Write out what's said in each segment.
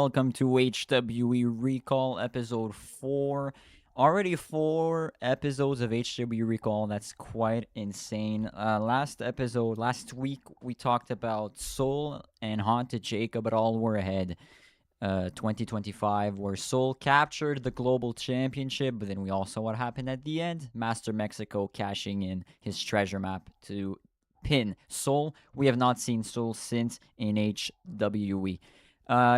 welcome to HWE Recall episode 4. Already 4 episodes of HWE Recall. That's quite insane. Last week, we talked about Soul and Haunted Jacob, but all were ahead. 2025, where Soul captured the global championship, but then we all saw what happened at the end. Master Mexico cashing in his treasure map to pin Soul. We have not seen Soul since in HWE.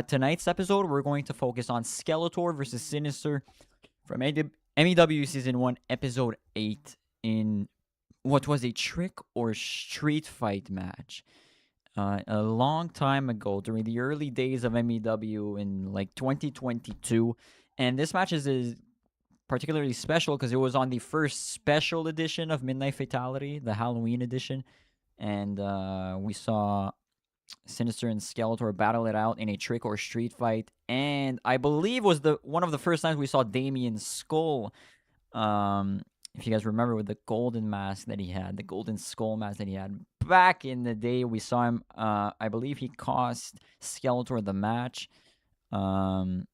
Tonight's episode, we're going to focus on Skeletor versus Sinister from MEW Season 1, Episode 8, in what was a trick or street fight match. A long time ago, during the early days of MEW in like 2022. And this match is particularly special because it was on the first special edition of Midnight Fatality, the Halloween edition. And we saw Sinister and Skeletor battle it out in a trick or street fight. And I believe was one of the first times we saw Damien's skull. If you guys remember, with the golden mask that he had, the golden skull mask that he had back in the day, we saw him. I believe he cost Skeletor the match, and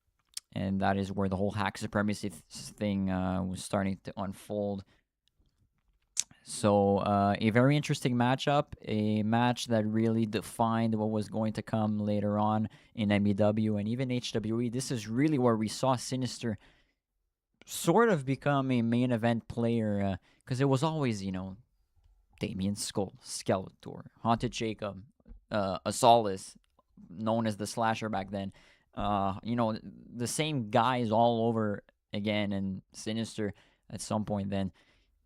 that is where the whole hack supremacy thing was starting to unfold. So a very interesting matchup, a match that really defined what was going to come later on in MEW and even HWE. This is really where we saw Sinister sort of become a main event player, because it was always, Damien's skull, Skeletor, Haunted Jacob, Asalis, known as the Slasher back then. The same guys all over again, and Sinister at some point then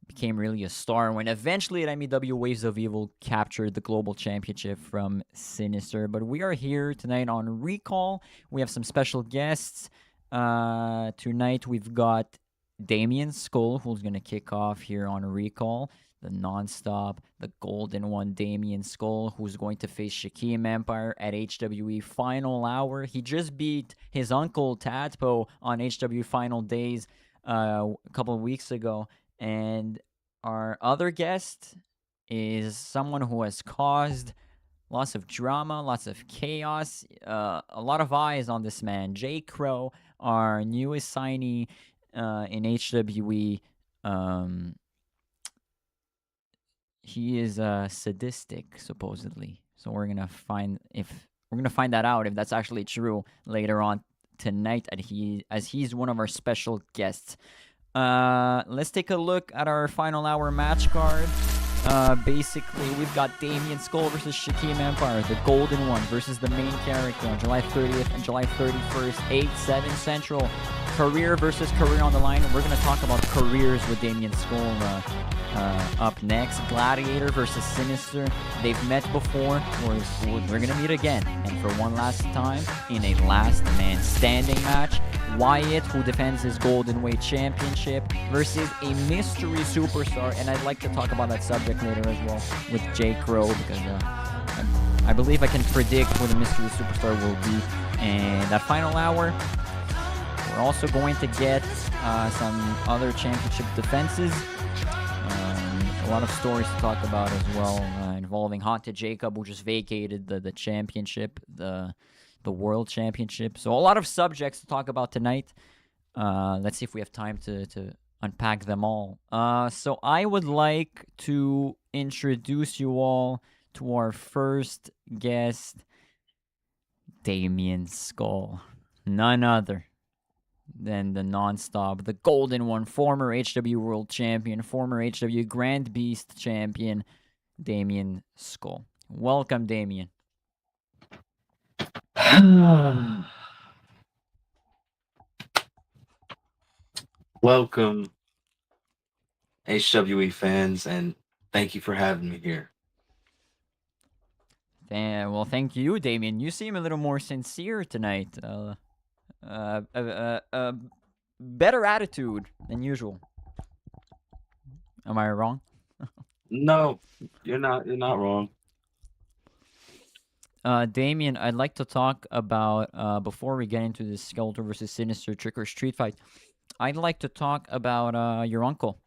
became really a star when eventually at MEW Waves of Evil captured the global championship from Sinister. But we are here tonight on Recall. We have some special guests. Tonight we've got Damien Skull, who's going to kick off here on Recall, the non-stop, the golden one, Damien Skull, who's going to face Shaquem Empire at HWE Final Hour. He just beat his uncle Tadpo on HWE Final Days a couple of weeks ago. And our other guest is someone who has caused lots of drama, lots of chaos, a lot of eyes on this man, Jay Crowe, our newest signee in HWE. He is sadistic, supposedly. So we're gonna find that out if that's actually true later on tonight, as he's one of our special guests. Let's take a look at our Final Hour match card. Basically, we've got Damien Skull versus Shaquem Empire, the golden one, versus the main character on July 30th and July 31st, 8/7 Central. Career versus career on the line. We're going to talk about careers with Damien Skull up next. Gladiator versus Sinister. They've met before. We're going to meet again. And for one last time in a last man standing match, Wyatt, who defends his Golden Weight Championship, versus a mystery superstar. And I'd like to talk about that subject later as well with Jay Crowe, because I believe I can predict who the mystery superstar will be. And that Final Hour, we're also going to get some other championship defenses. A lot of stories to talk about as well, involving Haunted Jacob, who just vacated the championship, the World Championship. So a lot of subjects to talk about tonight. Let's see if we have time to unpack them all. So I would like to introduce you all to our first guest, Damien Skull. None other than the non-stop, the golden one, former HW World Champion, former HW Grand Beast Champion, Damien Skull. Welcome, Damien. Welcome, HWE fans, and thank you for having me here. Well, thank you, Damien. You seem a little more sincere tonight. Better attitude than usual. Am I wrong? No, you're not. You're not wrong. Damien, I'd like to talk about, before we get into this Skeletor versus Sinister trick or street fight, I'd like to talk about your uncle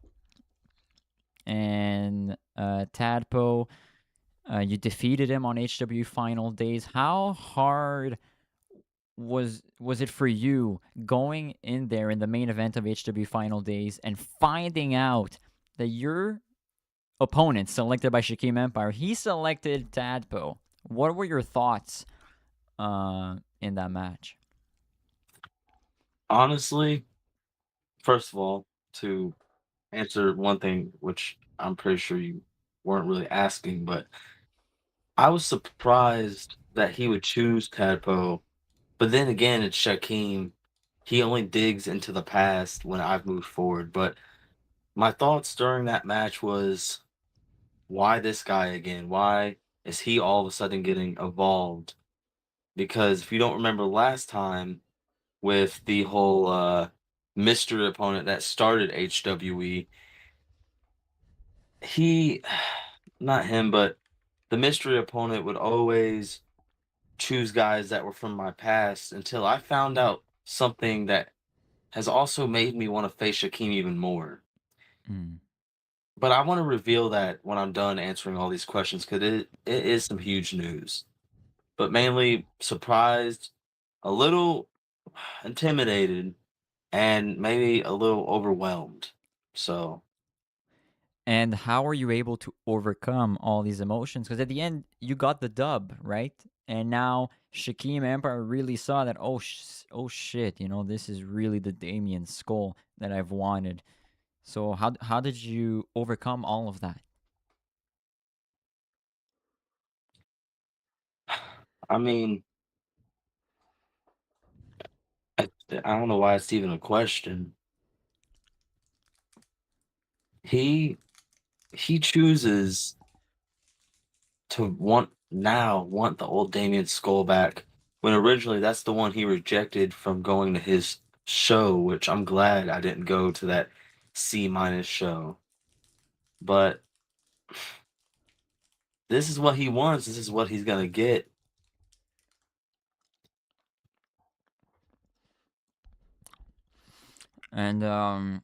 and Tadpo. You defeated him on HW Final Days. How hard was it for you going in there in the main event of HW Final Days and finding out that your opponent selected by Shaquem Empire, he selected Tadpo? What were your thoughts in that match? Honestly, first of all, to answer one thing, which I'm pretty sure you weren't really asking, but I was surprised that he would choose Tadpo. But then again, it's Shaquem. He only digs into the past when I've moved forward. But my thoughts during that match was, why this guy again? Why is he all of a sudden getting evolved? Because if you don't remember last time with the whole mystery opponent that started HWE, he, not him, but the mystery opponent would always choose guys that were from my past until I found out something that has also made me want to face Shaquem even more. Mm. But I want to reveal that when I'm done answering all these questions because it is some huge news. But mainly surprised, a little intimidated, and maybe a little overwhelmed. So And how are you able to overcome all these emotions? Because at the end, you got the dub, right? And now Shaquem Empire really saw that, oh shit, this is really the Damien skull that I've wanted. So how did you overcome all of that? I mean, I don't know why it's even a question. He he chooses to want the old Damien skull back when originally that's the one he rejected from going to his show, which I'm glad I didn't go to that C minus show. But this is what he wants. This is what he's gonna get. And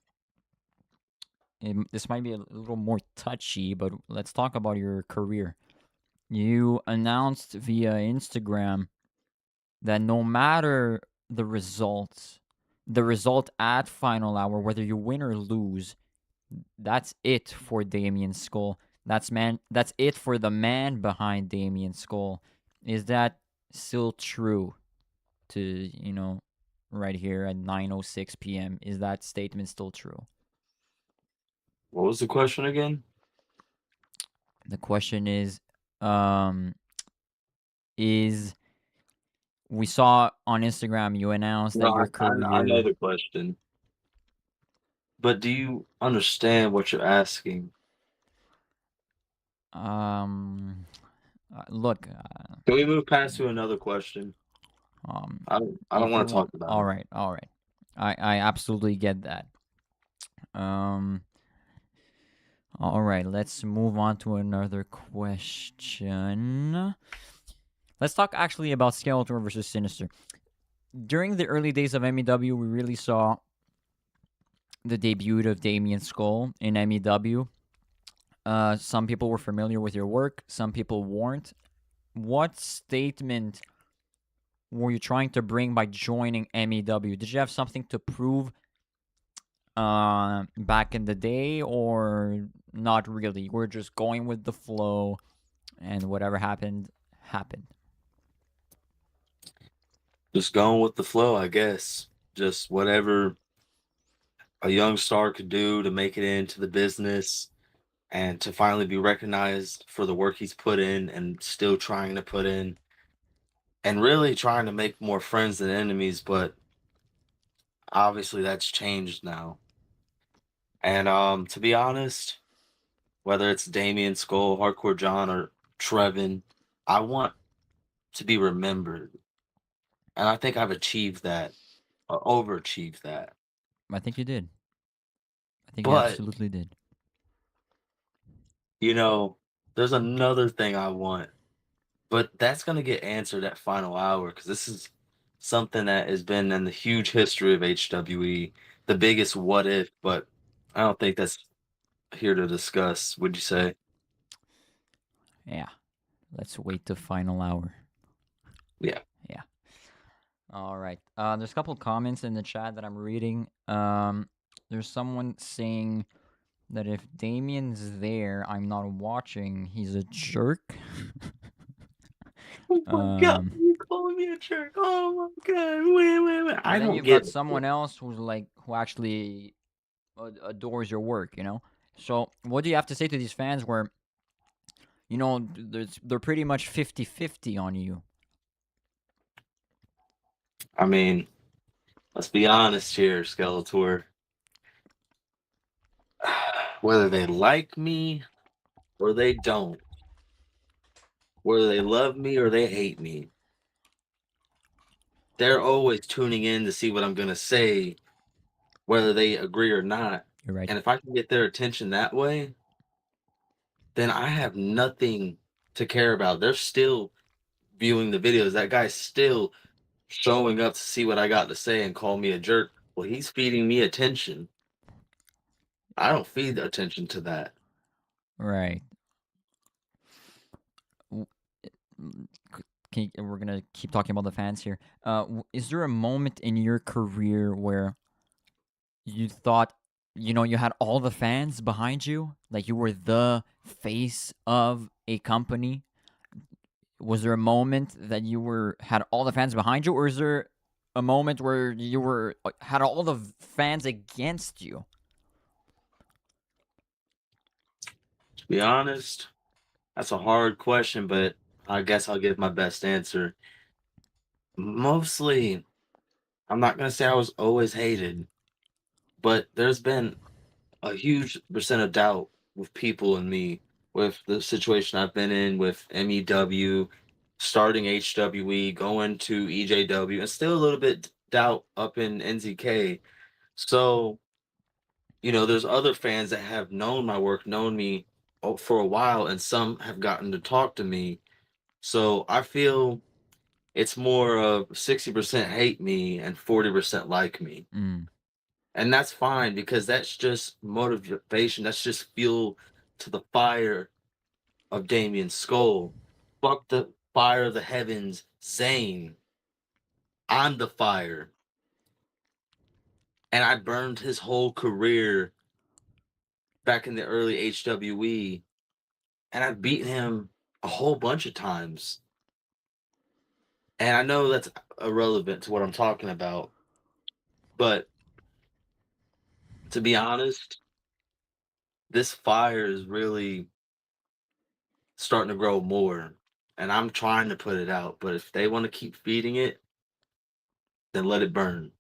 this might be a little more touchy, but let's talk about your career. You announced via Instagram that no matter the result at final hour, whether you win or lose, that's it for Damien Skull. That's it for the man behind Damien Skull. Is that still true to, right here at 9:06 p.m.? Is that statement still true? What was the question again? The question um is we saw on Instagram you announced that No, your I know career the question, but do you understand what you're asking? um look, Can we move past to another question? I don't if you want to want, talk about all it. right, all right. I absolutely get that. um all right, let's move on to another question. Let's talk actually about Skeletor versus Sinister. During the early days of MEW, we really saw the debut of Damien Skull in MEW. Some people were familiar with your work, some people weren't. What statement were you trying to bring by joining MEW? Did you have something to prove back in the day, or not really? We're just going with the flow, and whatever happened, happened. Just going with the flow, I guess. Just whatever a young star could do to make it into the business and to finally be recognized for the work he's put in and still trying to put in and really trying to make more friends than enemies, but obviously that's changed now. And to be honest, whether it's Damien, Skull, Hardcore John, or Trevin, I want to be remembered. And I think I've achieved that, or overachieved that. I think you did. I think you But, absolutely did. you know, there's another thing I want, but that's going to get answered at final hour because this is something that has been in the huge history of HWE, the biggest what if, but I don't think that's here to discuss, would you say? Yeah. Let's wait to final hour. Yeah. Yeah. All right. There's a couple comments in the chat that I'm reading. There's someone saying that if Damien's there, I'm not watching. He's a jerk. Oh my god, um, you calling me a jerk? Oh my god, wait. I and then don't you've got get someone else who actually adores your work. So what do you have to say to these fans where they're pretty much 50-50 on you? I mean, let's be honest here, Skeletor. Whether they like me or they don't, whether they love me or they hate me, they're always tuning in to see what I'm going to say, whether they agree or not. You're right. And if I can get their attention that way, then I have nothing to care about. They're still viewing the videos. That guy's still showing up to see what I got to say and call me a jerk. Well, he's feeding me attention. I don't feed attention to that. Right. We're gonna keep talking about the fans here. Is there a moment in your career where you thought, you had all the fans behind you, like you were the face of a company? Was there a moment that had all the fans behind you, or is there a moment where you had all the fans against you? To be honest, that's a hard question, but I guess I'll give my best answer. Mostly, I'm not going to say I was always hated, but there's been a huge percent of doubt with people and me with the situation I've been in with MEW, starting HWE, going to EJW, and still a little bit doubt up in NZK. So, there's other fans that have known my work, known me for a while, and some have gotten to talk to me. So I feel it's more of 60% hate me and 40% like me. Mm. And that's fine because that's just motivation. That's just fuel to the fire of Damien's skull. Fuck the fire of the heavens, Zane. I'm the fire. And I burned his whole career back in the early HWE. And I've beaten him a whole bunch of times. And I know that's irrelevant to what I'm talking about. But to be honest, this fire is really starting to grow more. And I'm trying to put it out. But if they want to keep feeding it, then let it burn.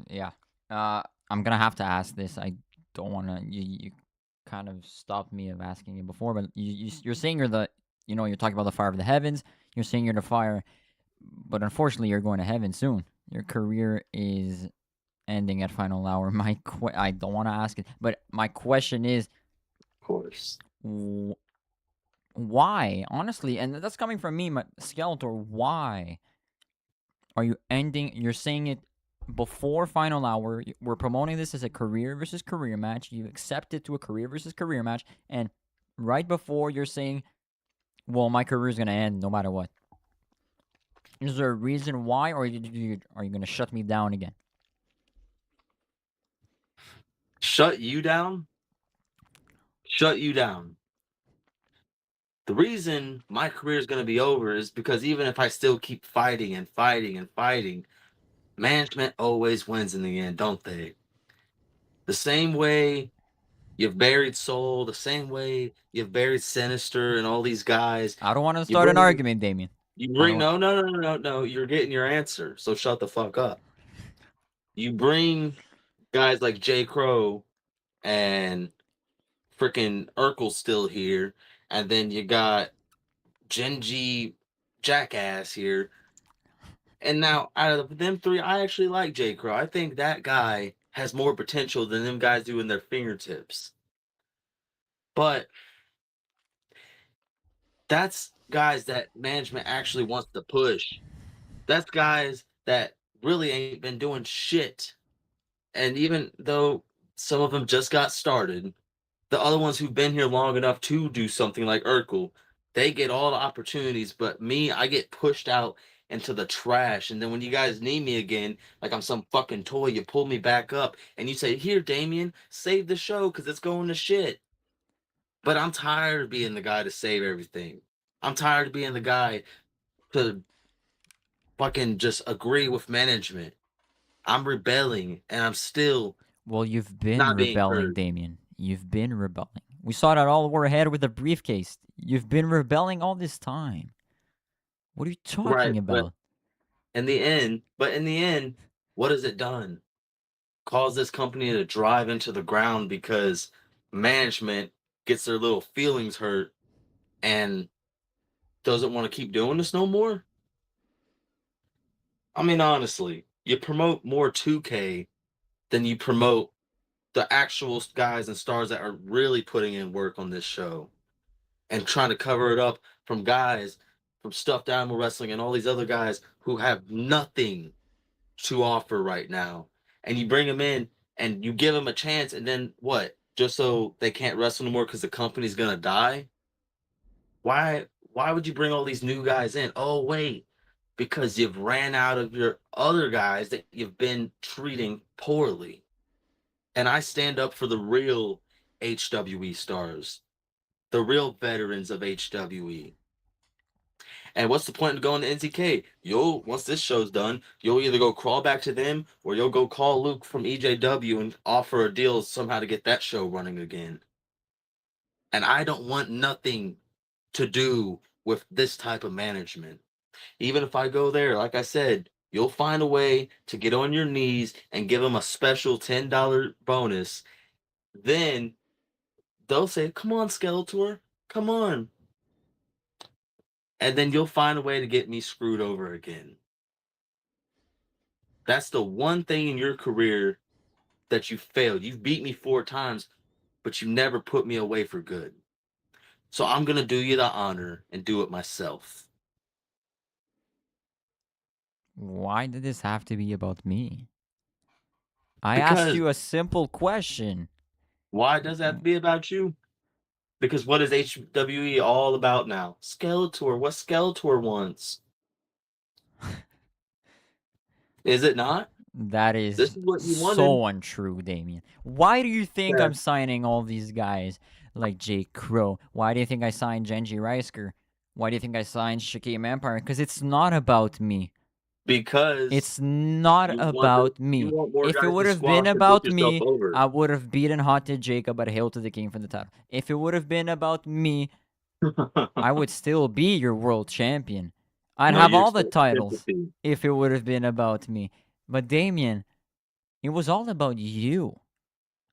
Yeah. I'm gonna have to ask this. I don't want to. You kind of stopped me of asking you before, but you're saying you're talking about the fire of the heavens. You're saying you're the fire, but unfortunately, you're going to heaven soon. Your career is ending at final hour. I don't want to ask it, but my question is, Of course. why? Honestly, and that's coming from me, Skeletor. Why are you ending? You're saying it before final hour. We're promoting this as a career versus career match. You accept it to a career versus career match, and right before you're saying, well, my career is gonna end no matter what. Is there a reason why, or are you gonna shut me down again? Shut you down? Shut you down. The reason my career is going to be over is because even if I still keep fighting and fighting and fighting, management always wins in the end, don't they? The same way you've buried Soul, the same way you've buried Sinister and all these guys. I don't want to You start an bring, argument, Damien. you I bring, don't. no. You're getting your answer, so shut the fuck up. You bring guys like Jay Crowe and freaking Urkel's still here, and then you got Genji Jackass here. And now out of them three, I actually like Jay Crowe. I think that guy has more potential than them guys do in their fingertips. But that's guys that management actually wants to push. That's guys that really ain't been doing shit. And even though some of them just got started, the other ones who've been here long enough to do something like Urkel, they get all the opportunities. But me, I get pushed out into the trash. And then when you guys need me again, like I'm some fucking toy, you pull me back up and you say, "Here, Damien, save the show because it's going to shit." But I'm tired of being the guy to save everything. I'm tired of being the guy to fucking just agree with management. I'm rebelling and I'm still Well, you've been not being rebelling, heard. Damien. You've been rebelling. We saw that all over ahead with the briefcase. You've been rebelling all this time. What are you Right. talking about? But in the end, what has it done? Cause this company to drive into the ground because management gets their little feelings hurt and doesn't want to keep doing this no more? I mean, honestly, you promote more 2K than you promote the actual guys and stars that are really putting in work on this show and trying to cover it up from guys from Stuffed Animal Wrestling and all these other guys who have nothing to offer right now. And you bring them in and you give them a chance, and then what? Just so they can't wrestle anymore because the company's gonna die? Why would you bring all these new guys in? Oh wait, because you've ran out of your other guys that you've been treating poorly. And I stand up for the real HWE stars, the real veterans of HWE. And what's the point of going to NTK? You'll once this show's done, you'll either go crawl back to them or you'll go call Luke from EJW and offer a deal somehow to get that show running again. And I don't want nothing to do with this type of management. Even if I go there, like I said, you'll find a way to get on your knees and give them a special $10 bonus. Then they'll say, "Come on, Skeletor, come on." And then you'll find a way to get me screwed over again. That's the one thing in your career that you failed. You've beat me 4 times, but you never put me away for good. So I'm going to do you the honor and do it myself. Why did this have to be about me? I asked Because you a simple question. why does that have to be about you? Because what is HWE all about now? Skeletor. What Skeletor wants? Is it not? That This is is what you wanted. so untrue, Damien. Why do you think Yeah. I'm signing all these guys like Jay Crowe? Why do you think I signed Genji Reisker? Why do you think I signed Shakim Empire? Because it's not about me. Because It's not about you me. want more If it guys would to have been squash and put about yourself me, over. I would have beaten Hot Jacob at Hail to the King for the title. If it would have been about me, I would still be your world champion. I'd No, have you all the expect titles sympathy. if it would have been about me. But Damien, it was all about you.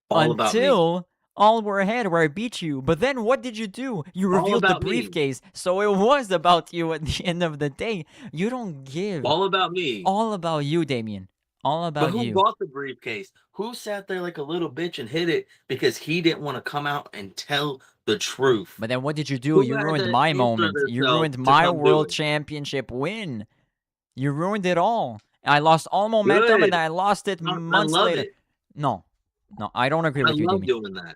All about me. Until all were ahead where I beat you. But then what did you do? You All revealed the about me. briefcase. So it was about you at the end of the day. You don't give. All about me. All about you, Damien. All But about who you. bought the briefcase? Who sat there like a little bitch and hid it because he didn't want to come out and tell the truth? But then what did you do? Who You had ruined to my insert moment. You themselves ruined to my come do world it? championship win. You ruined it all. I lost all momentum and Good. then I lost it I months love later. it. No. No, I don't agree I with you, love Damien. doing that.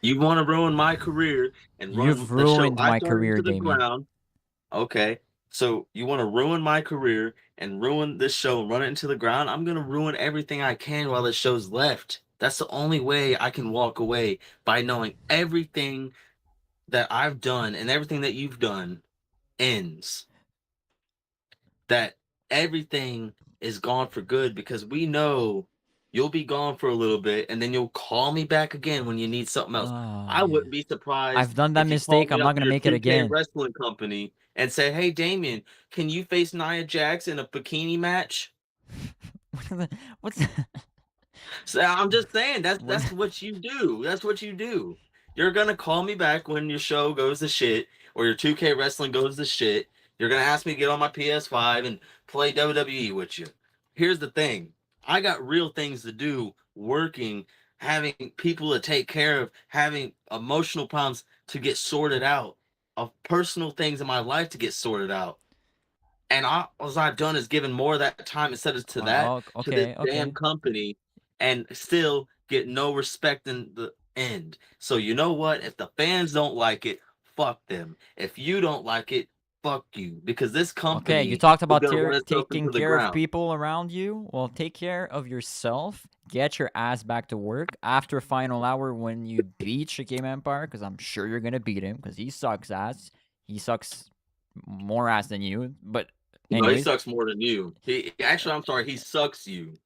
You want to ruin my career and run You've the show ruined I my started career, into the Damien. ground. Okay. So you want to ruin my career and ruin this show and run it into the ground? I'm going to ruin everything I can while the show's left. That's the only way I can walk away, by knowing everything that I've done and everything that you've done ends. That everything is gone for good, because we know you'll be gone for a little bit and then you'll call me back again when you need something else. I Yeah. wouldn't be surprised I've done that if you called mistake. me I'm up not in gonna your make it 2K again. wrestling company and say, "Hey, Damien, can you face Nia Jax in a bikini match?" What's the, So I'm just saying what? that's what you do. That's what you do. You're gonna call me back when your show goes to shit or your 2K wrestling goes to shit. You're gonna ask me to get on my PS5 and play WWE with you. Here's the thing. I got real things to do, working, having people to take care of, having emotional problems to get sorted out, of personal things in my life to get sorted out. And all I've done is given more of that time instead of to this Okay, damn okay. company, and still get no respect in the end. So you know what? If the fans don't like it, fuck them. If you don't like it, fuck you, because this Okay, you company talked is about gonna run itself taking into the care of ground. people around you. Well, take care of yourself. Get your ass back to work after final hour when you beat Shakim Empire, because I'm sure you're gonna beat him because he sucks ass. He sucks more ass than you. But No, he anyways, sucks more than you. He actually, I'm sorry, he sucks you.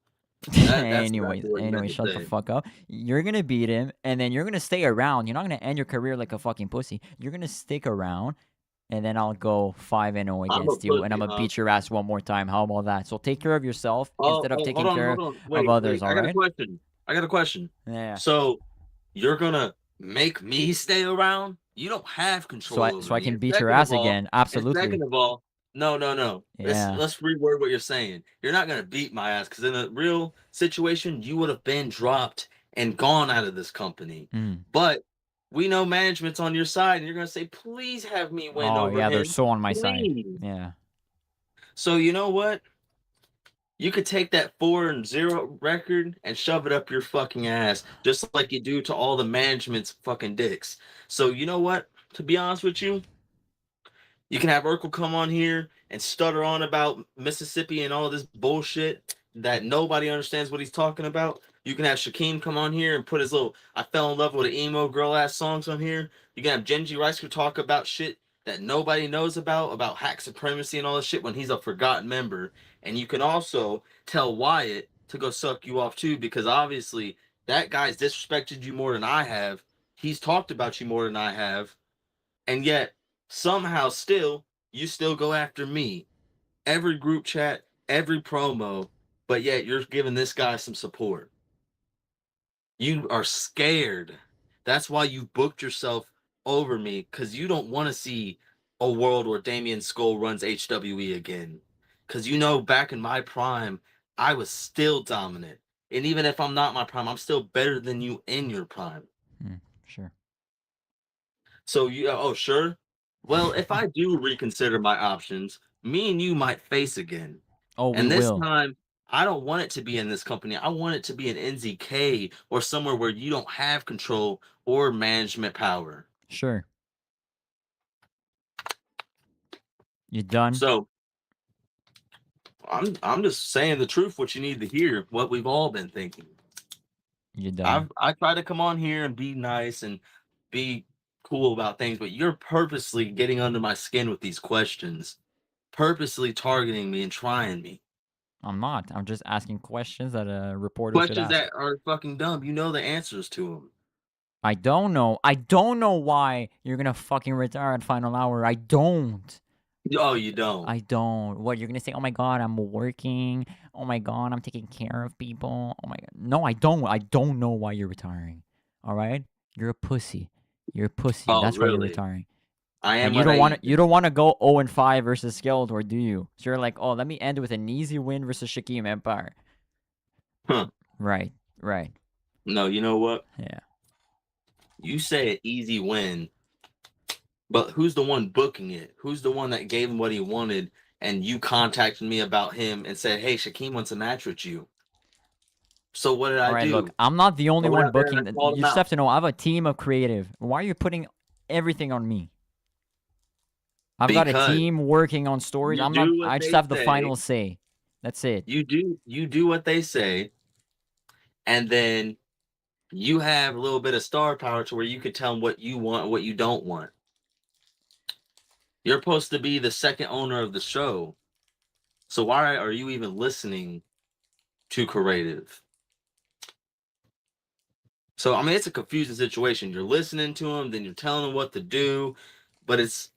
That's anyways, exactly what he meant to shut the say. fuck up. You're gonna beat him, and then you're gonna stay around. You're not gonna end your career like a fucking pussy. You're gonna stick around, and then I'll go 5-0 I'm a against you, and I'm pussy, gonna huh? beat your ass one more time. How about that? So take care of yourself Oh, instead of hold taking on, care hold on. of Wait, others. wait. All I got a right? question. I got a question. Yeah. So you're gonna make me stay around? You don't have control over So I me. can beat your ass again. And Absolutely. second of all, no. Yeah. Let's reword what you're saying. You're not gonna beat my ass because in a real situation, you would have been dropped and gone out of this company. Mm. But we know management's on your side, and you're gonna say, please have me win Oh over yeah, they're him. so on my side. Please. Yeah. So you know what? You could take that 4-0 record and shove it up your fucking ass, just like you do to all the management's fucking dicks. So you know what? To be honest with you, you can have Urkel come on here and stutter on about Mississippi and all this bullshit that nobody understands what he's talking about. You can have Shaquem come on here and put his little "I fell in love with an emo girl" ass songs on here. You can have Genji Rice talk about shit that nobody knows about hack supremacy and all this shit when he's a forgotten member. And you can also tell Wyatt to go suck you off too, because obviously that guy's disrespected you more than I have. He's talked about you more than I have, and yet somehow still you still go after me. Every group chat, every promo, but yet you're giving this guy some support. You are scared. That's why you booked yourself over me, because you don't want to see a world where Damien Skull runs HWE again. Because you know, back in my prime, I was still dominant. And even if I'm not my prime, I'm still better than you in your prime. Sure. So you, oh, sure. Well, if I do reconsider my options, me and you might face again. Oh, we And this will. time, I don't want it to be in this company. I want it to be in NZK or somewhere where you don't have control or management power. Sure. You done? So I'm just saying the truth, what you need to hear, what we've all been thinking. You done? I try to come on here and be nice and be cool about things, but you're purposely getting under my skin with these questions, purposely targeting me and trying me. I'm not. I'm just asking questions that a reporter should Questions ask. that are fucking dumb. You know the answers to them. I don't know. I don't know why you're gonna fucking retire at final hour. I don't. Oh, you don't. I don't. What you're gonna say? Oh my god, I'm working. Oh my god, I'm taking care of people. Oh my god. No, I don't. I don't know why you're retiring. All right? You're a pussy. You're a pussy. Oh, That's why you're really? retiring. I And am you what I don't want to. eat. You don't want to go 0-5 versus Skeletor, do you? So you're like, oh, let me end with an easy win versus Shaquem Empire. Huh. Right. Right. No, you know what? Yeah. You say an easy win, but who's the one booking it? Who's the one that gave him what he wanted? And you contacted me about him and said, "Hey, Shaquem wants a match with you." So what did All I right. Look, do? I'm not the I only went one out there and I booking. called You him just have out. to know I have a team of creative. Why are you putting everything on me? I've got a Because team working on stories. you I'm not. do what I just they have the say. final say. That's it. You do what they say, and then you have a little bit of star power to where you could tell them what you want, what you don't want. You're supposed to be the second owner of the show. So why are you even listening to creative? So I mean, it's a confusing situation. You're listening to them, then you're telling them what to do, but it's,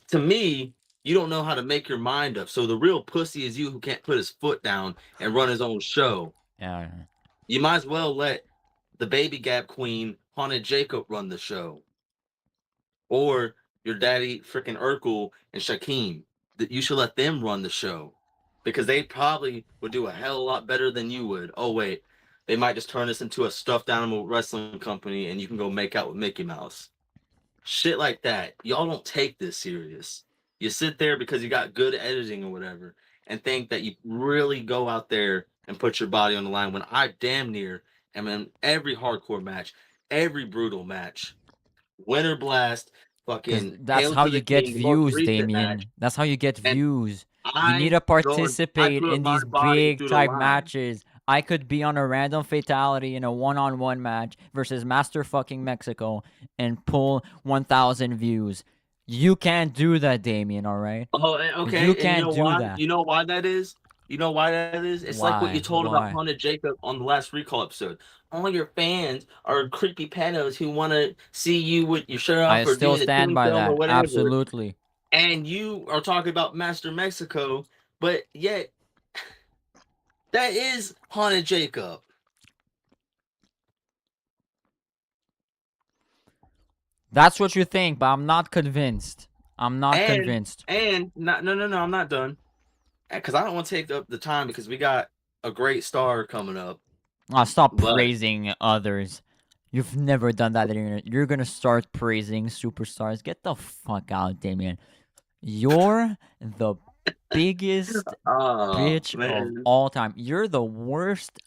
to me, you don't know how to make your mind up. So the real pussy is you, who can't put his foot down and run his own show. Yeah. You might as well let the baby gap queen Haunted Jacob run the show, or your daddy freaking Urkel and Shaquem. That you should let them run the show, because they probably would do a hell of a lot better than you would. Oh wait, they might just turn this into a stuffed animal wrestling company, and you can go make out with Mickey Mouse. Shit like that. Y'all don't take this serious. You sit there because you got good editing or whatever, and think that you really go out there and put your body on the line, when I damn near am in every hardcore match, every brutal match. Winter Blast, Because fucking that's Hail how to you the get King, the most views, recent match. Damien. That's how you get And views. You need I to I participate put in my these body big through the type line. matches. I could be on a random fatality in a one-on-one match versus Master fucking Mexico and pull 1,000 views. You can't do that, Damien, all right? Oh, You okay. And you can't know do why? that. You know why that is? You know why that is? It's like what you Why? told about Why? Haunted Jacob on the last Recall episode. All your fans are creepy pedos who want to see you with your shirt I off or still doing a stand teen by film or that. whatever. Absolutely. And you are talking about Master Mexico, but yet that is Haunted Jacob. That's what you think, but I'm not convinced. I'm not And convinced. not no, I'm not done. Because I don't want to take up the time because we got a great star coming up. Stop But praising others. You've never done that. You're gonna start praising superstars. Get the fuck out, Damien. You're the biggest oh bitch of man. all time. You're the worst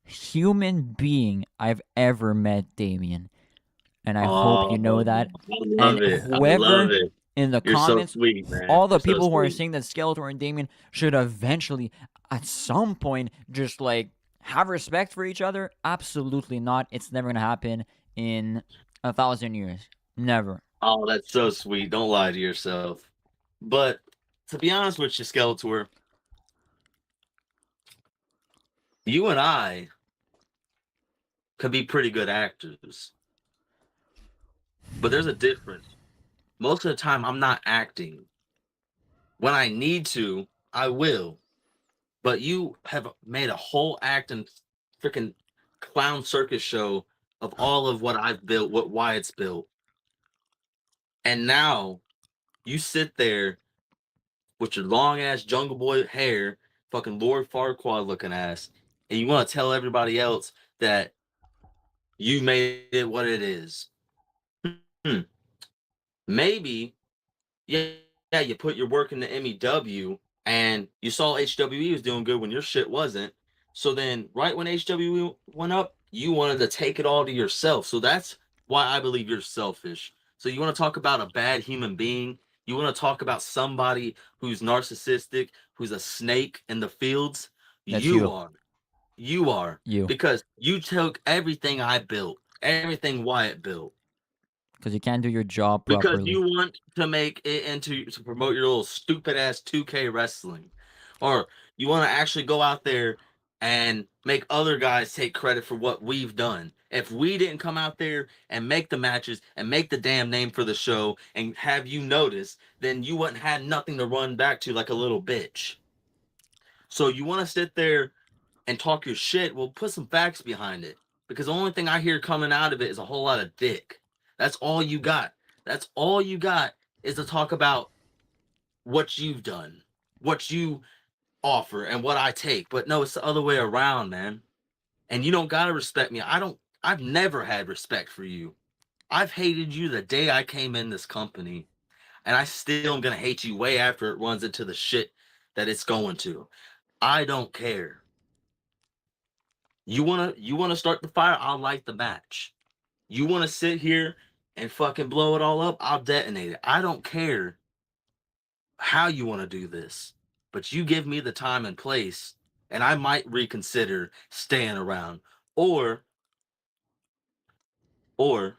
human being I've ever met, Damien. And I hope you know Oh, that. I And love it. I love whoever it. in the You're so comments, sweet, man. all You're the so people who are sweet. saying that Skeletor and Damien should eventually, at some point, just like have respect for each other. Absolutely not. It's never gonna happen in 1,000 years. Never. Oh, that's so sweet. Don't lie to yourself. But to be honest with you, Skeletor, you and I could be pretty good actors. But there's a difference. Most of the time, I'm not acting. When I need to, I will. But you have made a whole act and freaking clown circus show of all of what I've built, what Wyatt's built. And now you sit there with your long ass Jungle Boy hair, fucking Lord Farquaad looking ass, and you want to tell everybody else that you made it what it is. Hmm. Maybe, yeah, yeah, you put your work in the MEW and you saw HWE was doing good when your shit wasn't. So then, right when HWE went up, you wanted to take it all to yourself. So that's why I believe you're selfish. So you want to talk about a bad human being? You want to talk about somebody who's narcissistic, who's a snake in the fields? That's You you. are. You are. You. Because you took everything I built, everything Wyatt built, Because you can't do your job because properly. you want to make it into to promote your little stupid ass 2K wrestling, or you want to actually go out there and make other guys take credit for what we've done. If we didn't come out there and make the matches and make the damn name for the show and have you notice, then you wouldn't have nothing to run back to like a little bitch. So you want to sit there and talk your shit? Well, put some facts behind it, because the only thing I hear coming out of it is a whole lot of dick. That's all you got. That's all you got is to talk about what you've done, what you offer, and what I take. But no, it's the other way around, man. And you don't gotta respect me. I've never had respect for you. I've hated you the day I came in this company, and I still am gonna hate you way after it runs into the shit that it's going to. I don't care. You wanna start the fire? I'll light the match. You wanna sit here and fucking blow it all up? I'll detonate it. I don't care how you want to do this, but you give me the time and place, and I might reconsider staying around. Or or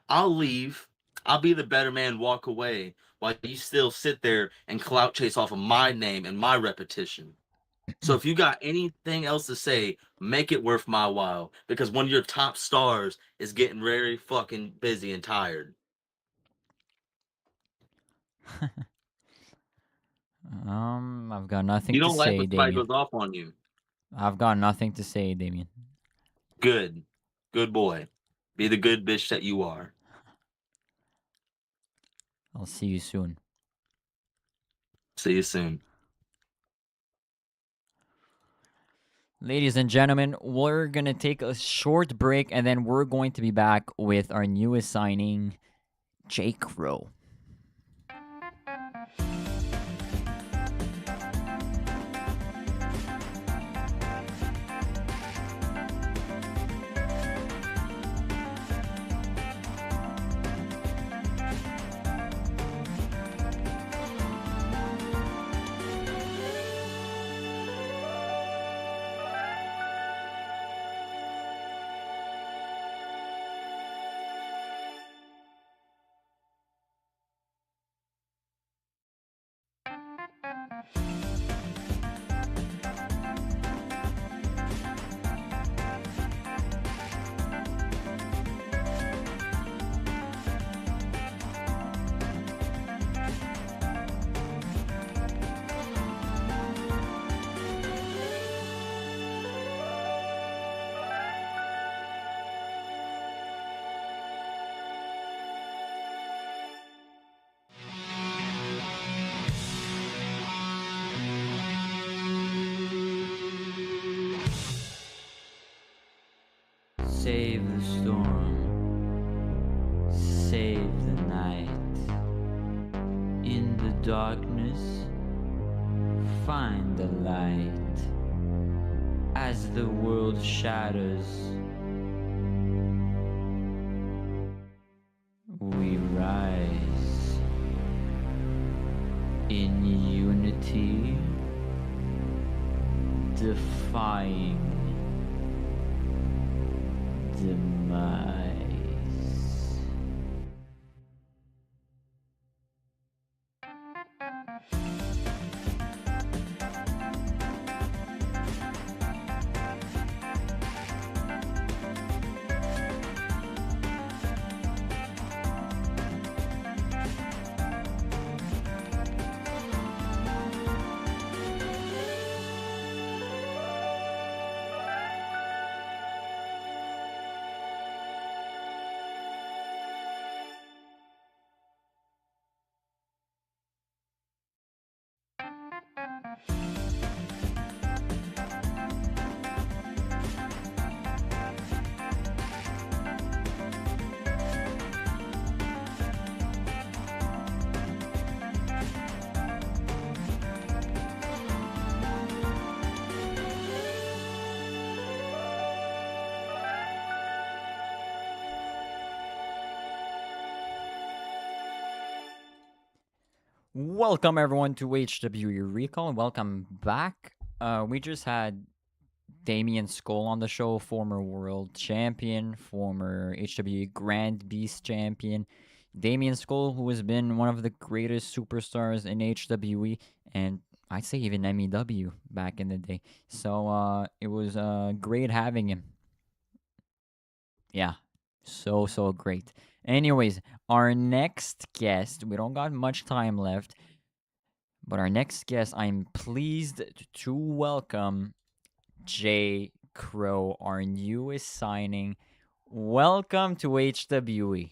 I'll leave. I'll be the better man, walk away while you still sit there and clout chase off of my name and my repetition. So if you got anything else to say, make it worth my while, because one of your top stars is getting very fucking busy and tired. I've got nothing You to don't like say, when somebody Damien. goes off on you. I've got nothing to say, Damien. Good. Good boy. Be the good bitch that you are. I'll see you soon. See you soon. Ladies and gentlemen, we're going to take a short break and then we're going to be back with our newest signing, Jay Crowe. brave the storm, save the night. In the darkness, find the light. As the world shatters, we rise. In unity, defying demise. Welcome everyone to HWE Recall and welcome back. We just had Damien Skull on the show, former world champion, former HWE Grand Beast champion. Damien Skull, who has been one of the greatest superstars in HWE and I'd say even MEW back in the day. So it was great having him. Yeah, so great. Anyways, our next guest, we don't got much time left, but our next guest, I'm pleased to welcome Jay Crowe, our newest signing. Welcome to HWE.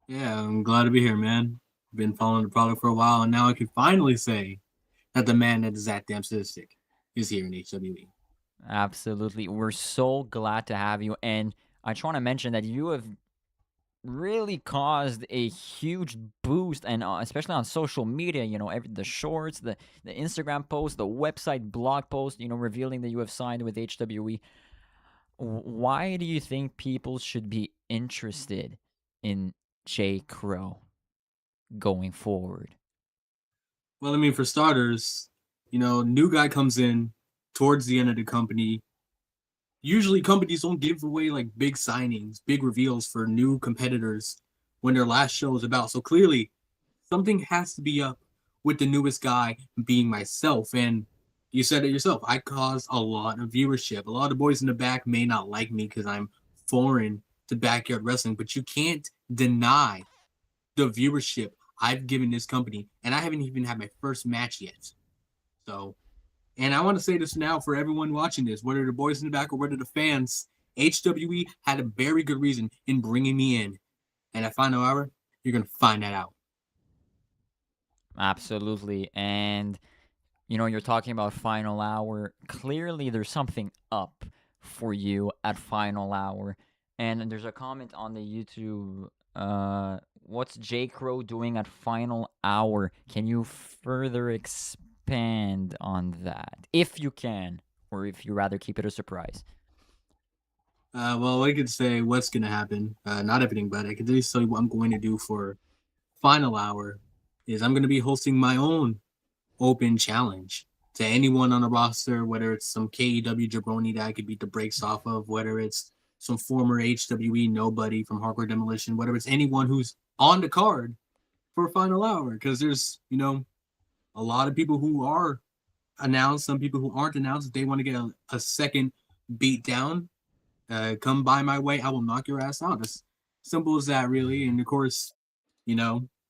Yeah, I'm glad to be here, man. Been following the product for a while, and now I can finally say that the man that is that damn sadistic is here in HWE. Absolutely. We're so glad to have you. And I just want to mention that you have really caused a huge boost, and especially on social media, the shorts, the Instagram posts, the website blog post, revealing that you have signed with HWE. Why do you think people should be interested in Jay Crowe going forward? Well, I mean, for starters, new guy comes in towards the end of the company. Usually companies don't give away like big signings, big reveals for new competitors when their last show is about. So clearly something has to be up with the newest guy being myself. And you said it yourself, I caused a lot of viewership. A lot of boys in the back may not like me because I'm foreign to backyard wrestling, but you can't deny the viewership I've given this company. And I haven't even had my first match yet. So, and I want to say this now for everyone watching this, whether the boys in the back or whether the fans, HWE had a very good reason in bringing me in. And at Final Hour, you're going to find that out. Absolutely. And, you're talking about Final Hour. Clearly, there's something up for you at Final Hour. And there's a comment on the YouTube. What's Jay Crowe doing at Final Hour? Can you further expand on that, if you can, or if you rather keep it a surprise? Well, I could say what's going to happen. Not everything, but I could at least tell you what I'm going to do for Final Hour is I'm going to be hosting my own open challenge to anyone on the roster, whether it's some KEW jabroni that I could beat the brakes off of, whether it's some former HWE nobody from Hardcore Demolition, whether it's anyone who's on the card for Final Hour. Because there's, a lot of people who are announced, some people who aren't announced. If they want to get a second beat down, come by my way. I will knock your ass out. As simple as that, really. And of course,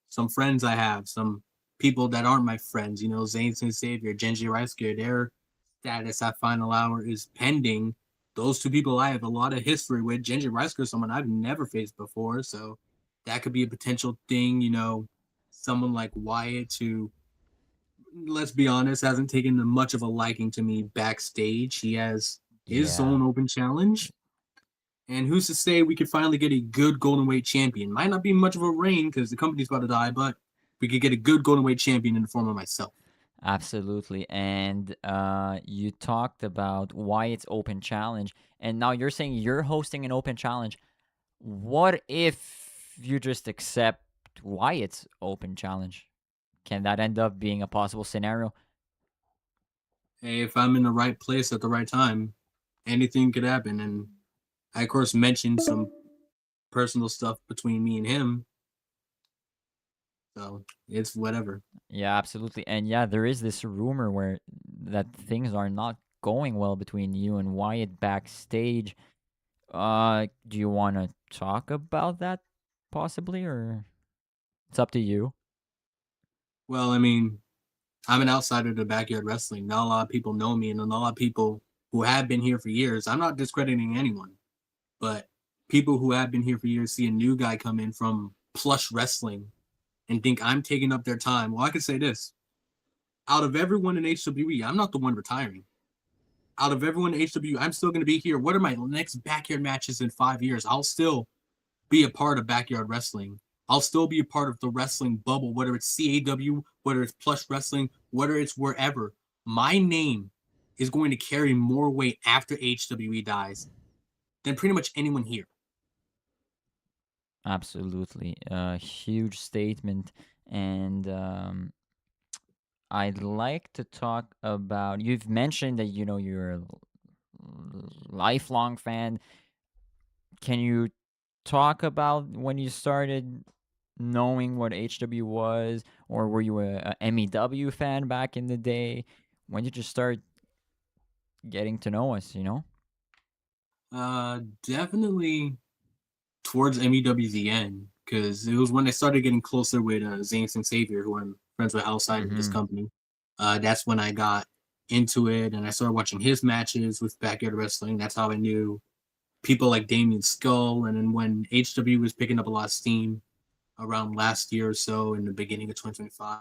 some friends I have, some people that aren't my friends, Zanes and Savior, Genji Reisker, their status at Final Hour is pending. Those two people I have a lot of history with. Genji Reisker is someone I've never faced before, so that could be a potential thing. Someone like Wyatt, who, let's be honest, hasn't taken much of a liking to me backstage. He has his own open challenge. And who's to say we could finally get a good golden weight champion? Might not be much of a reign because the company's about to die, but we could get a good golden weight champion in the form of myself. Absolutely. And you talked about why it's open challenge, and now you're saying you're hosting an open challenge. What if you just accept Wyatt's open challenge? Can that end up being a possible scenario? Hey, if I'm in the right place at the right time, anything could happen. And I, of course, mentioned some personal stuff between me and him. So it's whatever. Yeah, absolutely. And yeah, there is this rumor where that things are not going well between you and Wyatt backstage. Do you want to talk about that possibly, or it's up to you? Well, I mean, I'm an outsider to backyard wrestling. Not a lot of people know me, and a lot of people who have been here for years. I'm not discrediting anyone, but people who have been here for years see a new guy come in from plush wrestling and think I'm taking up their time. Well, I could say this. Out of everyone in HWE, I'm not the one retiring. Out of everyone in HWE, I'm still going to be here. What are my next backyard matches in 5 years? I'll still be a part of backyard wrestling. I'll still be a part of the wrestling bubble, whether it's CAW, whether it's plush wrestling, whether it's wherever. My name is going to carry more weight after HWE dies than pretty much anyone here. Absolutely. A huge statement. And I'd like to talk about, you've mentioned that, you're a lifelong fan. Can you talk about when you started knowing what HW was, or were you a MEW fan back in the day? When did you start getting to know us? Definitely towards MEW's end, because it was when I started getting closer with Zanes and Savior, who I'm friends with outside of this Mm-hmm. company. That's when I got into it, and I started watching his matches with backyard wrestling. That's how I knew people like Damien Skull. And then when HW was picking up a lot of steam around last year or so, in the beginning of 2025,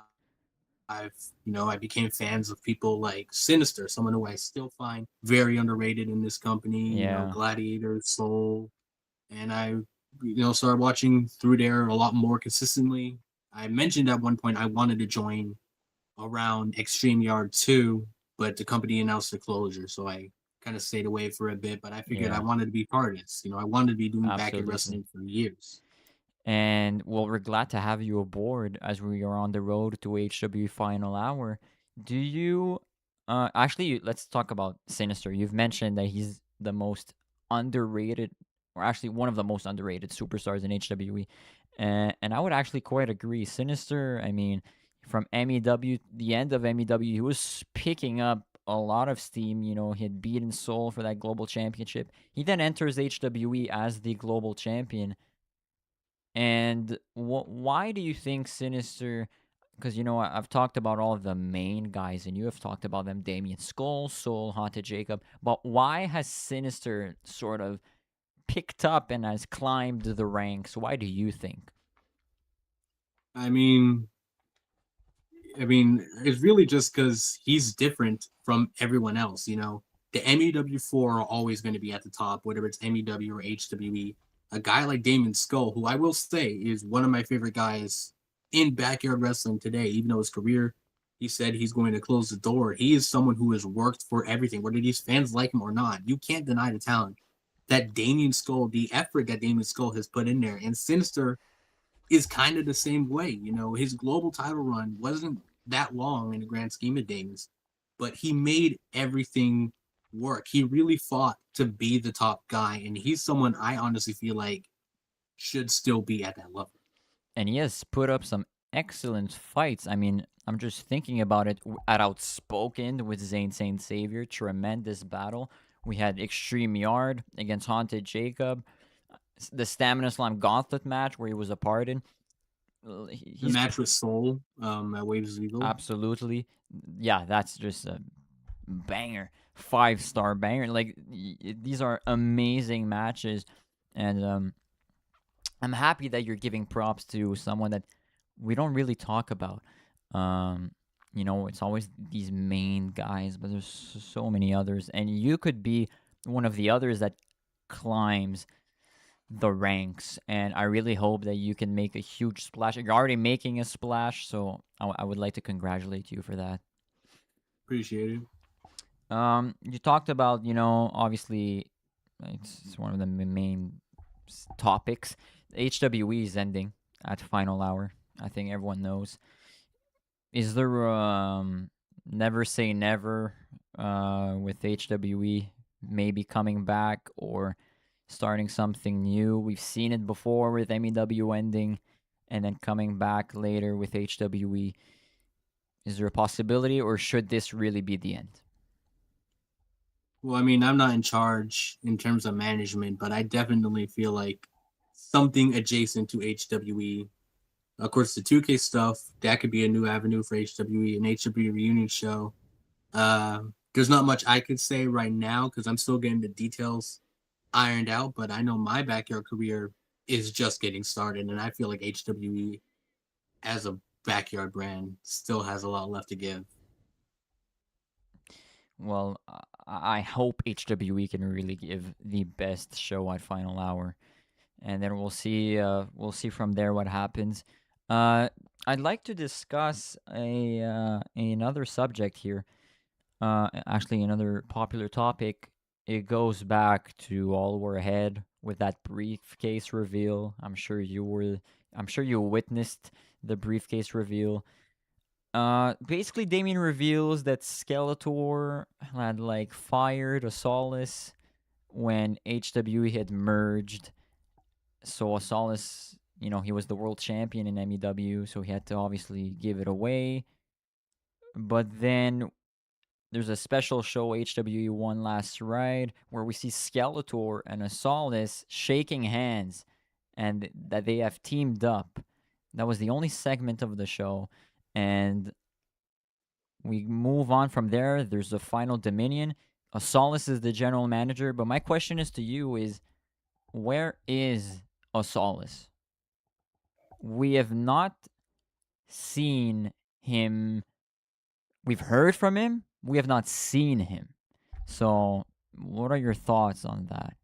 I became fans of people like Sinister, someone who I still find very underrated in this company. Yeah. Gladiator, Soul, and I started watching through there a lot more consistently. I mentioned at one point I wanted to join around Extreme Yard 2, but the company announced the closure, so I kind of stayed away for a bit. But I figured I Yeah. wanted to be part of this. I wanted to be doing backyard Absolutely. wrestling for years. And well, we're glad to have you aboard as we are on the road to HW Final Hour. Do you actually, let's talk about Sinister. You've mentioned that he's the most underrated, or actually one of the most underrated superstars in HWE. And I would actually quite agree. Sinister, I mean, from MEW, the end of MEW, he was picking up a lot of steam. He had beaten Soul for that global championship. He then enters HWE as the global champion. And why do you think Sinister? Because I've talked about all of the main guys, and you have talked about them: Damien, Skull, Soul, Haunted Jacob. But why has Sinister sort of picked up and has climbed the ranks? Why do you think? I mean, it's really just because he's different from everyone else. The MEW4 are always going to be at the top, whether it's MEW or HWE. A guy like Damien Skull, who I will say is one of my favorite guys in backyard wrestling today, even though his career, he said he's going to close the door. He is someone who has worked for everything, whether these fans like him or not. You can't deny the talent that Damien Skull, the effort that Damien Skull has put in there. And Sinister is kind of the same way. His global title run wasn't that long in the grand scheme of things, but he made everything work. He really fought to be the top guy, and he's someone I honestly feel like should still be at that level. And he has put up some excellent fights. I mean, I'm just thinking about it at Outspoken with Zane Saint Savior. Tremendous battle. We had Extreme Yard against Haunted Jacob. The Stamina Slam Gauntlet match where he was a part in. The He's match with Soul at Waves Legal. absolutely, yeah, that's just a banger, 5-star banger. Like these are amazing matches, and I'm happy that you're giving props to someone that we don't really talk about. It's always these main guys, but there's so many others, and you could be one of the others that climbs the ranks, and I really hope that you can make a huge splash. You're already making a splash, so I would like to congratulate you for that. Appreciate it. You talked about, obviously, it's one of the main topics. HWE is ending at final hour. I think everyone knows. Is there never say never with HWE maybe coming back or starting something new? We've seen it before with MEW ending and then coming back later with HWE. Is there a possibility, or should this really be the end? Well, I mean, I'm not in charge in terms of management, but I definitely feel like something adjacent to HWE. Of course, the 2K stuff, that could be a new avenue for HWE, an HWE reunion show. There's not much I could say right now because I'm still getting the details ironed out, but I know my backyard career is just getting started, and I feel like HWE as a backyard brand still has a lot left to give. Well, I hope HWE can really give the best show at final hour, and then we'll see. We'll see from there what happens. I'd like to discuss another subject here. Actually, another popular topic. It goes back to All War Ahead with that briefcase reveal. I'm sure you were. I'm sure you witnessed the briefcase reveal. Basically, Damien reveals that Skeletor had like fired a Solace when HWE had merged. So a Solace, he was the world champion in MEW, so he had to obviously give it away. But then there's a special show, HWE One Last Ride, where we see Skeletor and a Solace shaking hands and that they have teamed up. That was the only segment of the show. And we move on from there. There's the final Dominion. Solace is the general manager. But my question is to you is, where is Solace? We have not seen him. We've heard from him. We have not seen him. So, what are your thoughts on that?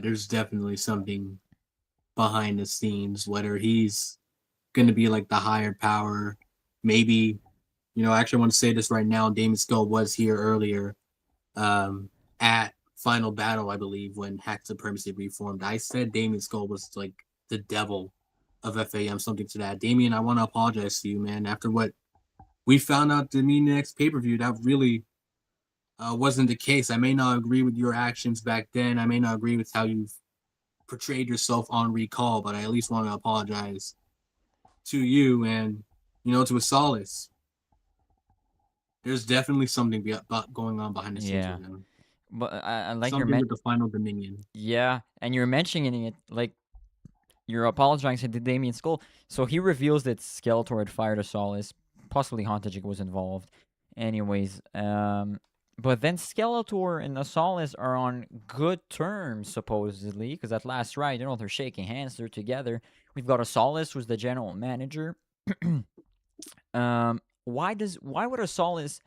There's definitely something behind the scenes, whether he's going to be like the higher power. Maybe, I actually want to say this right now. Damien Skull was here earlier at Final Battle, I believe, when Hack Supremacy reformed. I said Damien Skull was like the devil of FAM, something to that. Damien, I want to apologize to you, man. After what we found out the next pay-per-view, that really wasn't the case. I may not agree with your actions back then. I may not agree with how you've portrayed yourself on Recall, but I at least want to apologize to you and, to a Solace. There's definitely something going on behind the scenes Yeah. with him. But I like something with the final Dominion. Yeah, and you're mentioning it like you're apologizing to Damien Skull. So he reveals that Skeletor had fired a Solace, possibly Hauntage was involved. Anyways, but then Skeletor and Solace are on good terms, supposedly, because at last ride, they're shaking hands, they're together. We've got Solace, who's the general manager. Why would Solace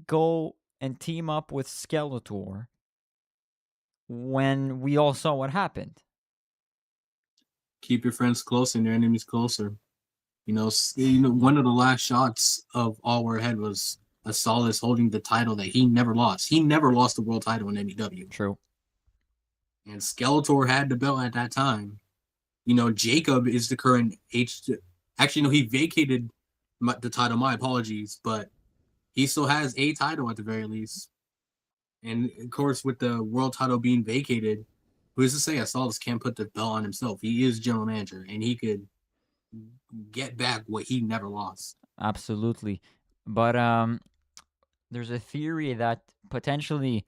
go and team up with Skeletor when we all saw what happened? Keep your friends close and your enemies closer. One of the last shots of All We're Ahead was a Solace holding the title that he never lost. He never lost the world title in MEW. True. And Skeletor had the belt at that time. Jacob is the current Actually, no, he vacated the title. My apologies, but he still has a title at the very least. And of course, with the world title being vacated, who's to say Solace can't put the belt on himself? He is general manager, and he could get back what he never lost. Absolutely. But there's a theory that potentially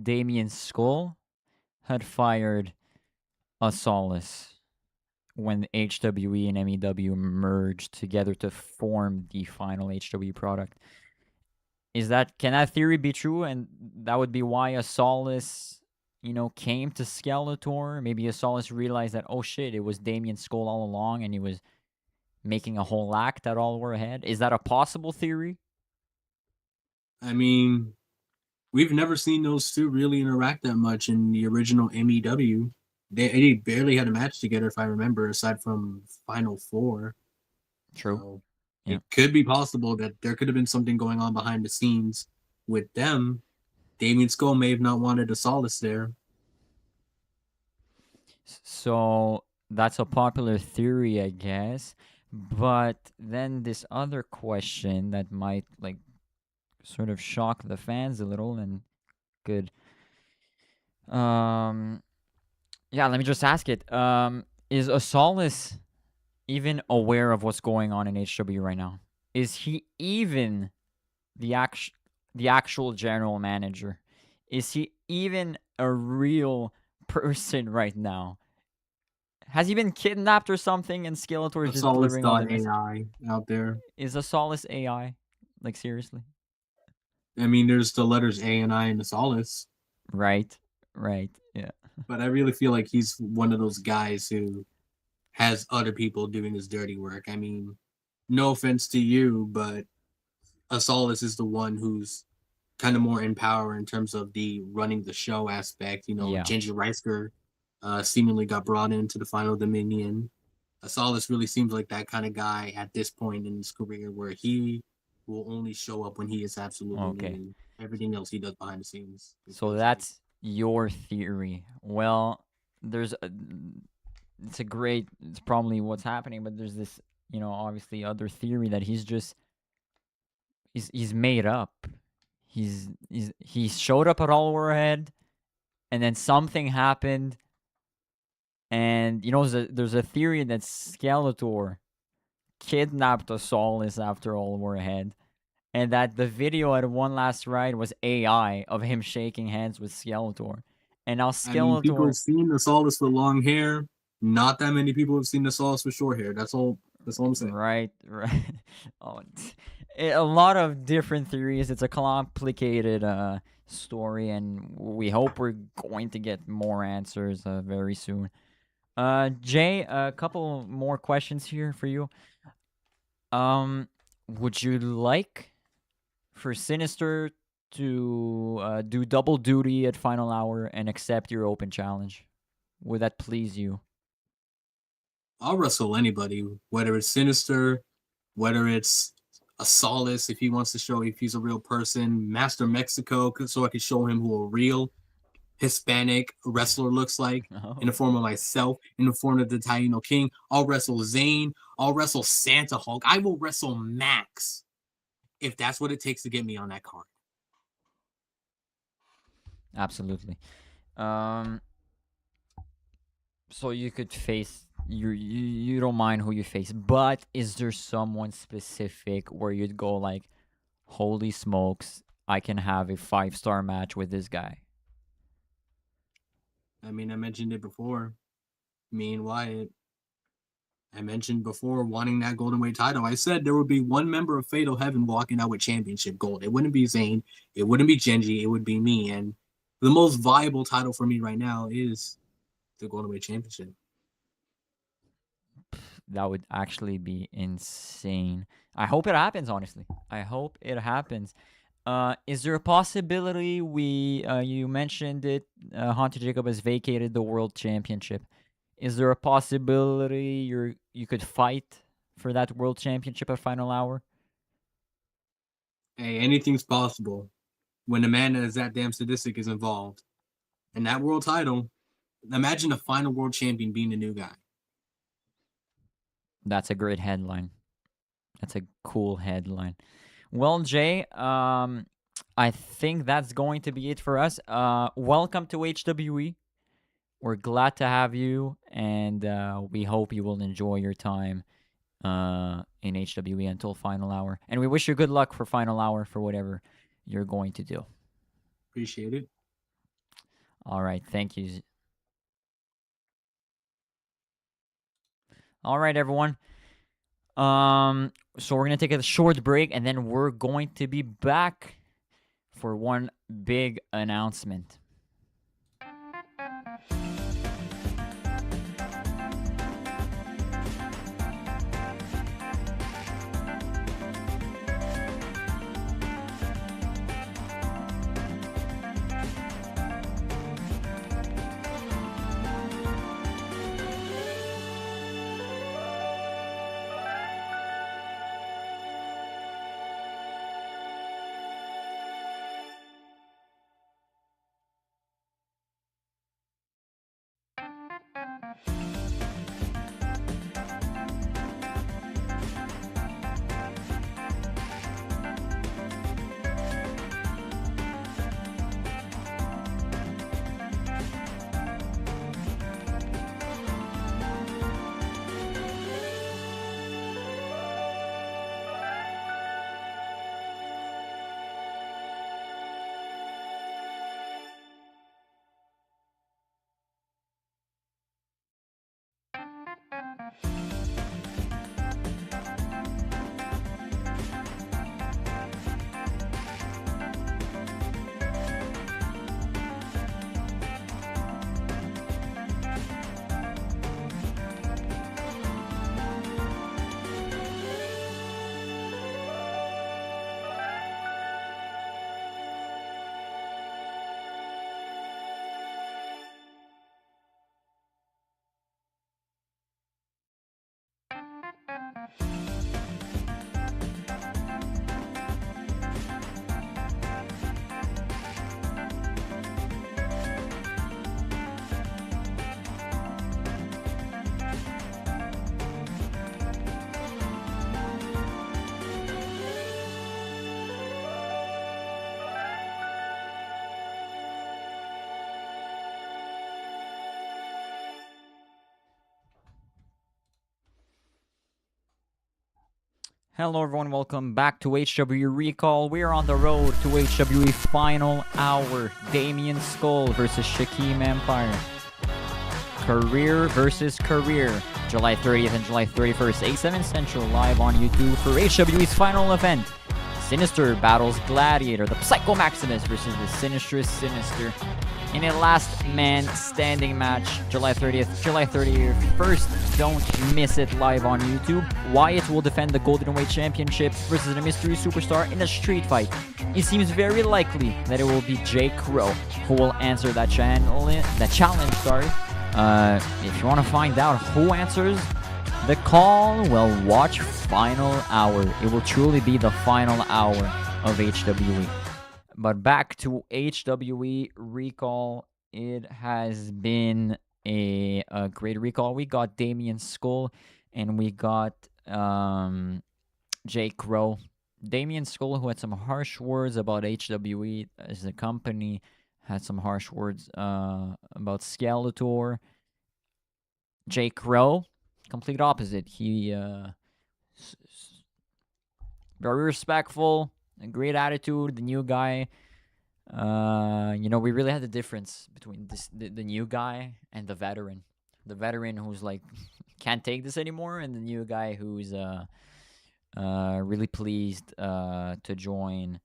Damien Skull had fired a Solace when HWE and MEW merged together to form the final HWE product. Can that theory be true? And that would be why a Solace, came to Skeletor. Maybe a Solace realized that, oh shit, it was Damien Skull all along, and he was making a whole act at All War Ahead. Is that a possible theory? I mean, We've never seen those two really interact that much in the original MEW. They barely had a match together, if I remember, aside from Final Four. True. So Yeah. it could be possible that there could have been something going on behind the scenes with them. Damien Skull may have not wanted a Solace there. So that's a popular theory, I guess. But then this other question that might like sort of shock the fans a little and could yeah, let me just ask it. Is Asalis even aware of what's going on in HW right now? Is he even the actual general manager? Is he even a real person right now? Has he been kidnapped or something and Skeletor is just Solace delivering all the thought messages? AI out there. Is Asalis AI? Like, seriously? I mean, there's the letters A and I in the Solace. Right, yeah. But I really feel like he's one of those guys who has other people doing his dirty work. I mean, no offense to you, but Asalis is the one who's kind of more in power in terms of the running the show aspect. You know, Yeah. Ginger Reisker seemingly got brought into the final Dominion. Asalis really seems like that kind of guy at this point in his career where he will only show up when he is absolutely Okay. needed. Everything else he does behind the scenes. So that's your theory. Well, there's a, it's probably what's happening, but there's this, obviously other theory that he's made up. He showed up at All Warhead, and then something happened, and there's a theory that Skeletor kidnapped Asalis after All Warhead, and that the video at One Last Ride was AI of him shaking hands with Skeletor, and now Skeletor. I mean, people have seen the Solace with long hair. Not that many people have seen the Solace with short hair. That's all I'm saying. Right. Oh, a lot of different theories. It's a complicated story, and we hope we're going to get more answers very soon. Jay, a couple more questions here for you. Would you like for Sinister to do double duty at Final Hour and accept your open challenge? Would that please you? I'll wrestle anybody, whether it's Sinister, whether it's a Solace, if he wants to show if he's a real person, Master Mexico, so I can show him who a real Hispanic wrestler looks like, in the form of myself, in the form of the Taino King. I'll wrestle Zane. I'll wrestle Santa Hulk. I will wrestle Max, if that's what it takes to get me on that card. Absolutely. So you could face you don't mind who you face, but is there someone specific where you'd go like, holy smokes, I can have a 5-star match with this guy? I mean, I mentioned it before. Me and Wyatt. I mentioned before wanting that Golden Weight title. I said there would be one member of Fatal Heaven walking out with championship gold. It wouldn't be Zayn. It wouldn't be Genji. It would be me. And the most viable title for me right now is the Golden Weight Championship. That would actually be insane. I hope it happens, honestly. I hope it happens. Is there a possibility you mentioned it, Hunter Jacob has vacated the World Championship. Is there a possibility you could fight for that World Championship at Final Hour? Hey, anything's possible when a man that is that damn sadistic is involved. And that world title, imagine the final world champion being the new guy. That's a great headline. That's a cool headline. Well, Jay, I think that's going to be it for us. Welcome to HWE. We're glad to have you, and we hope you will enjoy your time in HWE until Final Hour. And we wish you good luck for Final Hour for whatever you're going to do. Appreciate it. All right. Thank you. All right, everyone. So we're going to take a short break, and then we're going to be back for one big announcement. Hello everyone, welcome back to HWE Recall. We're on the road to HWE Final Hour. Damien Skull versus Shaquem Empire. Career versus career. July 30th and July 31st, 8/7 Central, live on YouTube for HWE's final event. Sinister battles Gladiator, the Psycho Maximus versus the Sinistrous Sinister. In a last man standing match, July 30th, July 31st. Don't miss it live on YouTube. Wyatt will defend the Golden Weight Championship versus a mystery superstar in a street fight. It seems very likely that it will be Jay Crowe who will answer that challenge. If you want to find out who answers the call, well, watch Final Hour. It will truly be the final hour of HWE. But back to HWE Recall. It has been a great recall. We got Damien Skull and we got Jay Crowe. Damien Skull, who had some harsh words about HWE as a company, had some harsh words about Skeletor. Jay Crowe, complete opposite. He very respectful, a great attitude. The new guy, we really had the difference between the new guy and the veteran. The veteran who's like can't take this anymore, and the new guy who's really pleased to join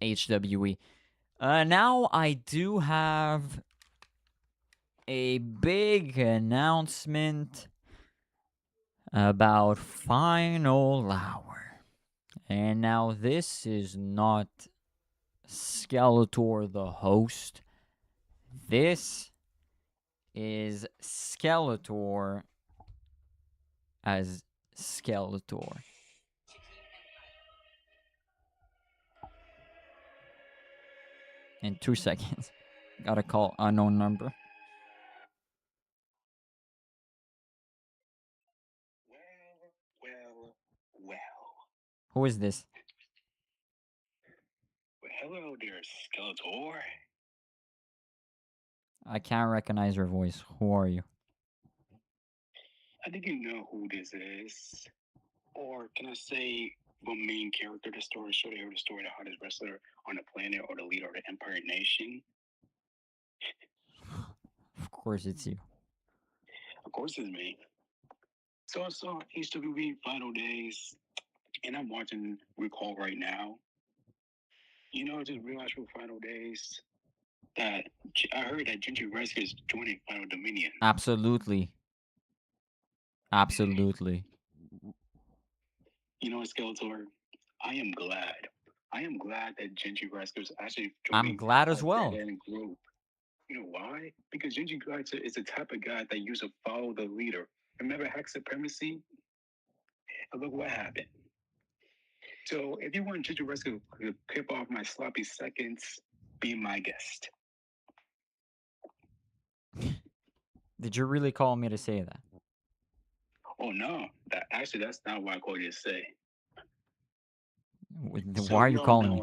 HWE. Now I do have a big announcement about Final Hour. And now this is not Skeletor the host. This is Skeletor as Skeletor. In 2 seconds. Gotta call unknown number. Well. Who is this? Well, hello there, Skeletor. I can't recognize your voice. Who are you? I think you know who this is. Or can I say the main character of the story? Should I hear the story, the hottest wrestler on the planet or the leader of the Empire Nation? Of course it's you. Of course it's me. So I saw HWE Final Days, and I'm watching Recall right now. You know, I just realized for Final Days that I heard that Ginger Rescue is joining Final Dominion. Absolutely. Absolutely. You know what, Skeletor? I am glad. I am glad that Ginger Rescue is actually I'm joining glad as a well. dead-end group. You know why? Because Ginger Rescue is the type of guy that used to follow the leader. Remember Hex Supremacy? And look what happened. So if you want Ginger Rescue to clip off my sloppy seconds, be my guest. Did you really call me to say that? Oh no, that's not what I called you to say. So Why are you calling me?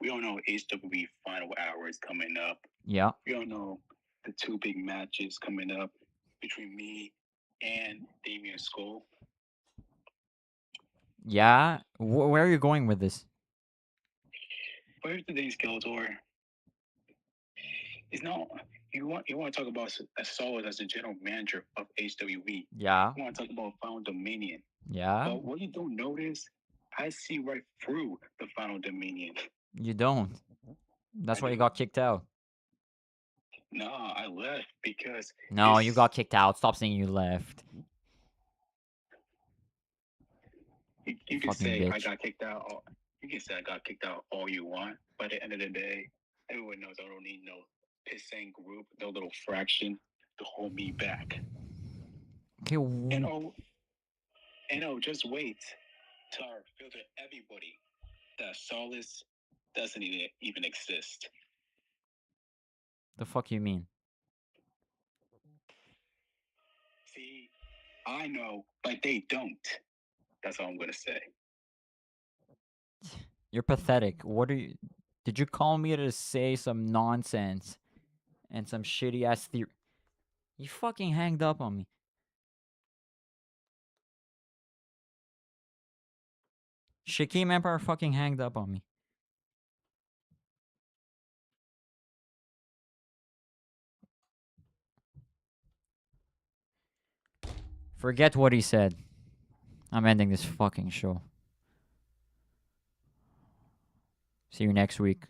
We all know HWE Final Hour is coming up. Yeah. We all know the 2 big matches coming up between me and Damien Skull. Yeah. Where are you going with this? But here's the thing, Skeletor. It's not you want to talk about Solid as the general manager of HWE. Yeah. You want to talk about Final Dominion. Yeah. But what you don't notice, I see right through the Final Dominion. You don't. That's why you got kicked out. No, I left because No, you got kicked out. Stop saying you left. You can Fucking say I bitch. got kicked out. You can say I got kicked out all you want. But at the end of the day, everyone knows I don't need no pissing group, no little fraction to hold me back. Okay. Just wait till I filter everybody that Solace doesn't even exist. The fuck you mean? See, I know, but they don't. That's all I'm gonna say. You're pathetic. What are you? Did you call me to say some nonsense and some shitty ass theory? You fucking hanged up on me. Shaquem Empire fucking hanged up on me. Forget what he said. I'm ending this fucking show. See you next week.